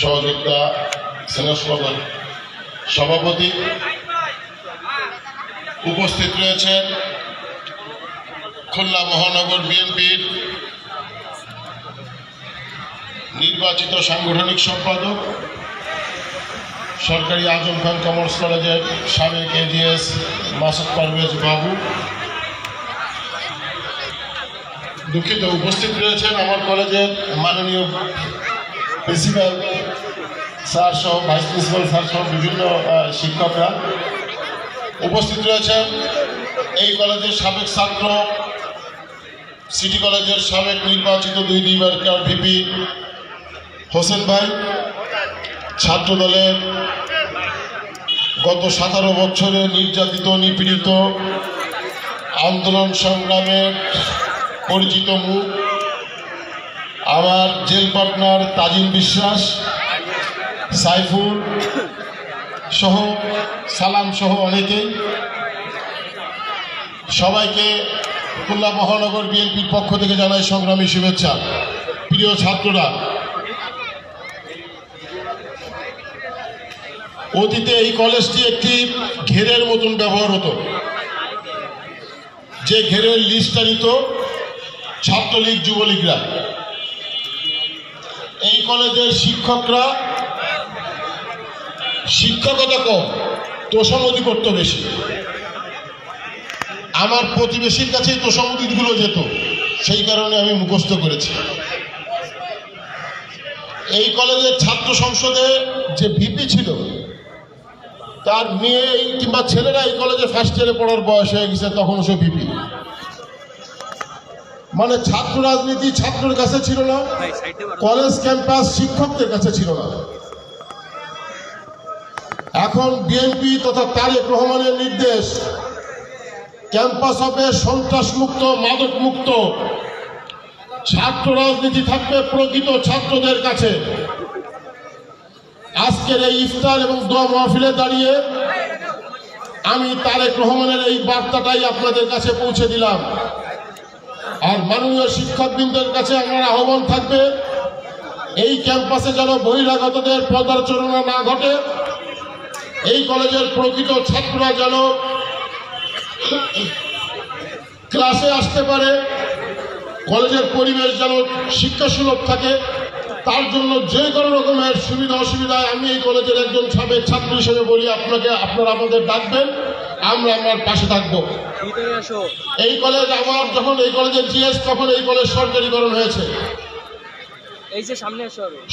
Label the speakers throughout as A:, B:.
A: সহযোগিতা স্নেহসভার সভাপতি উপস্থিত রয়েছেন খুলনা মহানগর বিএনপির নির্বাচিত সাংগঠনিক সম্পাদক সরকারি আজম খান কমার্স কলেজের সাবেক এজিএস মাসুদ পারভেজ বাবু, দুঃখিত উপস্থিত রয়েছেন আমার কলেজের মাননীয় প্রিন্সিপাল স্যার সহ ভাইস প্রিন্সিপাল স্যার সহ বিভিন্ন শিক্ষকরা উপস্থিত রয়েছেন। এই কলেজের সাবেক ছাত্র, সিটি কলেজের সাবেক নির্বাচিত দুইবারকার ভিপি হোসেন ভাই, ছাত্র দলের গত 17 বছরে নির্যাতিত নিপীড়িত আন্দোলন সংগ্রামের পরিচিত মুখ আমার জেল পার্টনার তাজিম বিশ্বাস, সাইফুল সহ সালাম সহ অনেকেই, সবাইকে খুলনা মহানগর বিএনপির পক্ষ থেকে জানাই সংগ্রামী শুভেচ্ছা। প্রিয় ছাত্ররা, অতীতে এই কলেজটি একটি ঘেরের মতন ব্যবহার হতো, যে ঘেরের লিস্টটা নিত ছাত্রলীগ যুবলীগরা। এই কলেজের শিক্ষকরা শিক্ষকতা কম, তোষামদি করতো বেশি। আমার প্রতিবেশীর কাছেই তোষামদিগুলো যেত, সেই কারণে আমি মুখস্থ করেছি। এই কলেজের ছাত্র সংসদে যে ভিপি ছিল, তার মেয়ে কিংবা ছেলেরা এই কলেজে ফার্স্ট ইয়ারে পড়ার বয়স হয়ে গেছে, তখন সে ভিপি। মানে ছাত্র রাজনীতি ছাত্রের কাছে ছিল না, কলেজ ক্যাম্পাস শিক্ষকদের কাছে ছিল না। এখন বিএনপি তথা তারেক রহমানের নির্দেশ, ক্যাম্পাস হবে সন্ত্রাস মুক্ত, মাদক মুক্ত, ছাত্র রাজনীতি থাকবে প্রকৃত ছাত্রদের কাছে। আজকের এই ইফতার এবং দোয়া মাহফিলে দাঁড়িয়ে আমি তারেক রহমানের এই বার্তাটাই আপনাদের কাছে পৌঁছে দিলাম। আর মাননীয় শিক্ষকবৃন্দের কাছে আমার আহ্বান থাকবে, এই ক্যাম্পাসে যেন বহিরাগতদের পদার্চনা না ঘটে, এই কলেজের প্রকৃত ছাত্ররা যেন ক্লাসে আসতে পারে, কলেজের পরিবেশ যেন শিক্ষাসুলভ থাকে, তার জন্য যে কোনো রকমের সুবিধা অসুবিধায় আমি এই কলেজের একজন সাবেক ছাত্র হিসেবে বলি, আপনারা আমাদের ডাকবেন, আমরা আমার পাশে থাকবো। এই কলেজ আমার, যখন এই কলেজের জিএস, তখন এই কলেজ সরকারিকরণ হয়েছে।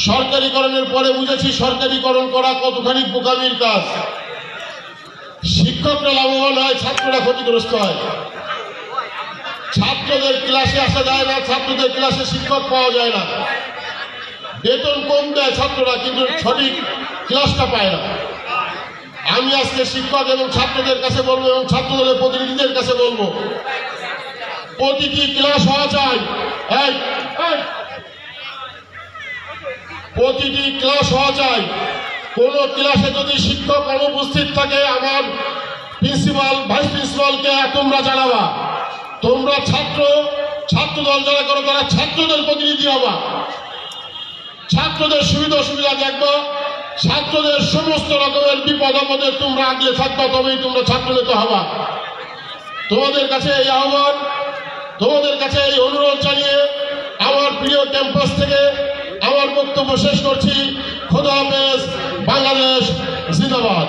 A: সরকারিকরণের পরে বুঝেছি সরকারিকরণ করা কতখানি বোকামির কাজ। শিক্ষকরা লাভবান হয়, ছাত্ররা ক্ষতিগ্রস্ত হয়। ছাত্রদের ক্লাসে আসা যায় না, ছাত্রদের ক্লাসে শিক্ষক পাওয়া যায় না, বেতন কম দেয় ছাত্ররা, কিন্তু সঠিক ক্লাসটা পায় না। আমি আজকে শিক্ষক এবং ছাত্রদের কাছে বলবো, এবং ছাত্রদলের প্রতিনিধিদের কাছে বলবো, প্রতিটি ক্লাস হওয়া চাই, প্রতিটি ক্লাস হওয়া চাই। কোন ক্লাসে যদি শিক্ষক অনুপস্থিত থাকে, আমার প্রিন্সিপাল ভাইস প্রিন্সিপালকে তোমরা জানাবা। তোমরা ছাত্রদল যারা করো, তারা ছাত্রদের প্রতিনিধি হবা, ছাত্রদের সুবিধা অসুবিধা দেখবা, ছাত্রদের সমস্ত রকমের বিপদ আপদে তোমরা আগলে থাকবা, তবেই তোমরা ছাত্র নেতা হবা। তোমাদের কাছে এই আহ্বান, তোমাদের কাছে এই অনুরোধ জানিয়ে আমার প্রিয় ক্যাম্পাস থেকে আমার বক্তব্য শেষ করছি। খোদা হাফেজ। বাংলাদেশ জিন্দাবাদ।